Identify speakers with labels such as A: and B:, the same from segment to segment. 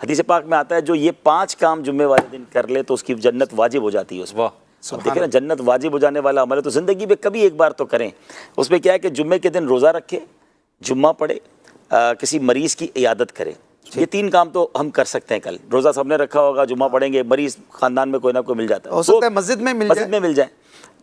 A: हदीस पाक में आता है जो ये 5 काम जुम्मे वाले दिन कर ले तो उसकी जन्नत वाजिब हो जाती है। उसमें देखिए ना, जन्नत वाजिब हो जाने वाला अमल है तो ज़िंदगी में कभी एक बार तो करें। उसमें क्या है कि जुम्मे के दिन रोज़ा रखे, जुम्मा पढ़े, किसी मरीज़ की इयादत करे। ये 3 काम तो हम कर सकते हैं। कल रोज़ा सबने रखा होगा, जुम्मा पढ़ेंगे, मरीज़ ख़ानदान में कोई ना कोई मिल जाता है,
B: हो सकता है मस्जिद में मिल जाए।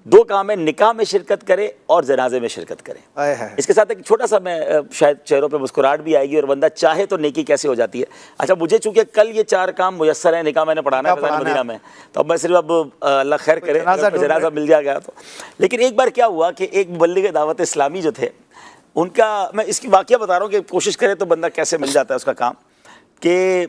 A: 2 काम है, निकाह में शिरकत करे और जनाजे में शिरकत करे। इसके साथ एक छोटा सा, मैं शायद चेहरों पे मुस्कुराहट भी आएगी और बंदा चाहे तो नेकी कैसे हो जाती है। अच्छा, मुझे चूंकि कल ये 4 काम मुयस्सर है, निकाह मैंने पढ़ाना है मदीना में, तो अब मैं सिर्फ अब अल्लाह खैर करे जनाजा मिल जाएगा तो। लेकिन एक बार क्या हुआ कि एक मुबल्लिग दावत इस्लामी जो थे उनका, मैं इसकी वाक़या बता रहा हूँ कि कोशिश करे तो बंदा कैसे मिल जाता है उसका काम, कि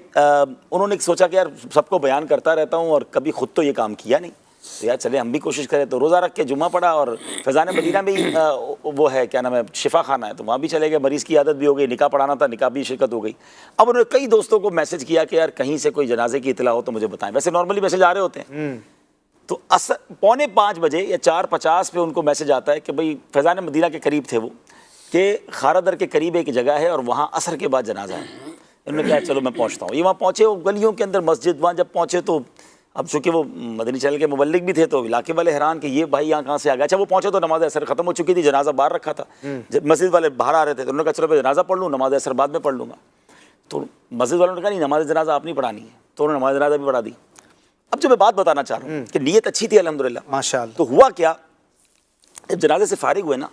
A: उन्होंने सोचा कि यार सबको बयान करता रहता हूँ और कभी खुद तो ये काम किया नहीं, तो यार चले हम भी कोशिश करें। तो रोज़ा रख के जुम्मा पढ़ा और फैज़ान मदीना में ही वो है, क्या नाम है, शिफा खाना है, तो वहाँ भी चले गए। मरीज़ की आदत भी हो गई, निकाह पढ़ाना था, निकाह भी शिरकत हो गई। अब उन्होंने कई दोस्तों को मैसेज किया कि यार कहीं से कोई जनाजे की इतला हो तो मुझे बताएं। वैसे नॉर्मली मैसेज आ रहे होते हैं। तो 4:45 बजे या 4:50 पे उनको मैसेज आता है कि भाई फैज़ान मदीना के करीब थे वो, कि खारादर के करीब एक जगह है और वहाँ असर के बाद जनाजा है। उन्होंने कहा चलो मैं पहुँचता हूँ। ये वहाँ पहुँचे, वो गलियों के अंदर मस्जिद, वहाँ जब पहुँचे तो अब चूंकि वो मदनी चैनल के मुबल्लिग भी थे तो इलाके वाले हैरान कि ये भाई यहाँ कहाँ से आ गया। अच्छा, वो पहुँचे तो नमाज असर खत्म हो चुकी थी, जनाजा बाहर रखा था। जब मस्जिद वाले बाहर आ रहे थे तो उन्होंने कहा चलो मैं जनाजा पढ़ लूँ, नमाज असर बाद में पढ़ लूँगा। तो मस्जिद वालों ने कहा नहीं, नमाज जनाजा आप नहीं पढ़ानी है, तो उन्होंने नमाज जनाजा भी पढ़ा दी। अब जो मैं बात बताना चाह रहा हूँ कि नीयत अच्छी थी अल्हम्दुलिल्लाह माशाअल्लाह। तो हुआ क्या, जब जनाजे से फारिग हुए ना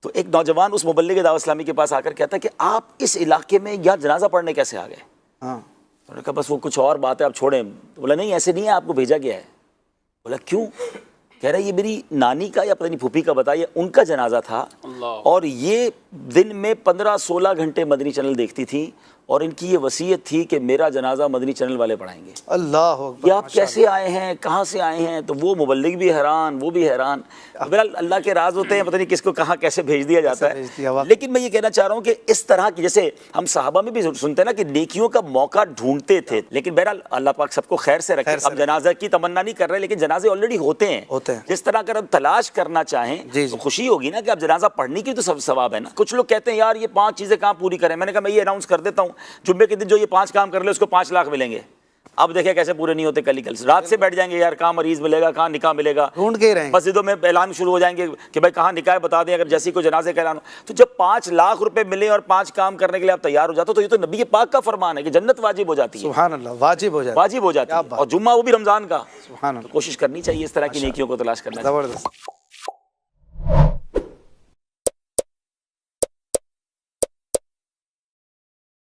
A: तो एक नौजवान उस मुबल्लिग दावत इस्लामी के पास आकर कहता है कि आप इस इलाके में यहाँ जनाजा पढ़ने कैसे आ गए? उन्होंने कहा बस वो कुछ और बात है, आप छोड़ें। तो बोला नहीं ऐसे नहीं है, आपको भेजा गया है। बोला क्यों? कह रहा है ये मेरी नानी का या पता नहीं फूफी का बताइए, उनका जनाजा था और ये दिन में 15-16 घंटे मदनी चैनल देखती थी और इनकी ये वसीयत थी कि मेरा जनाजा मदनी चैनल वाले पढ़ाएंगे। अल्लाह, ये आप कैसे आए हैं, कहाँ से आए हैं? तो वो मुबल्लिग भी हैरान, वो भी हैरान। बहरहाल अल्लाह के राज होते हैं, पता नहीं किसको कहाँ कैसे भेज दिया जाता है। लेकिन मैं ये कहना चाह रहा हूँ कि इस तरह की, जैसे हम सहाबा में भी सुनते हैं ना कि नेकियों का मौका ढूंढते थे, लेकिन बहरहाल अल्लाह पाक सबको खैर से रखे। अब जनाजा की तमन्ना नहीं कर रहे, लेकिन जनाजे ऑलरेडी होते हैं। जिस तरह अगर हम तलाश करना चाहें तो खुशी होगी ना कि अब जनाजा पढ़ने की तो सब सवाब है ना। कुछ लोग कहते हैं यार ये 5 चीजें कहाँ पूरी करें। मैंने कहा मैं ये अनाउंस कर देता हूँ, जुम्मे के दिन जो ये 5 काम कर ले उसको 5 लाख मिलेंगे। अब देखे कैसे पूरे नहीं होते, कल रात से बैठ जाएंगे यार, कहाँ मरीज मिलेगा, कहाँ निकाह मिलेगा, ढूंढ के रहेंगे। मस्जिदों में ऐलान शुरू हो जाएंगे कि भाई कहाँ निकाह बता दें, अगर जैसे को जनाजे का ऐलान हो। तो जब 5 लाख रुपए मिले और 5 काम करने के लिए आप तैयार हो जाते हो तो ये तो नबी पाक का फरमान है कि जन्नत वाजिब हो जाती है। सुभान अल्लाह, वाजिब हो जाती है और जुम्मा वो भी रमजान का। सुभान अल्लाह, कोशिश करनी चाहिए इस तरह की नेकियों को तलाश करना।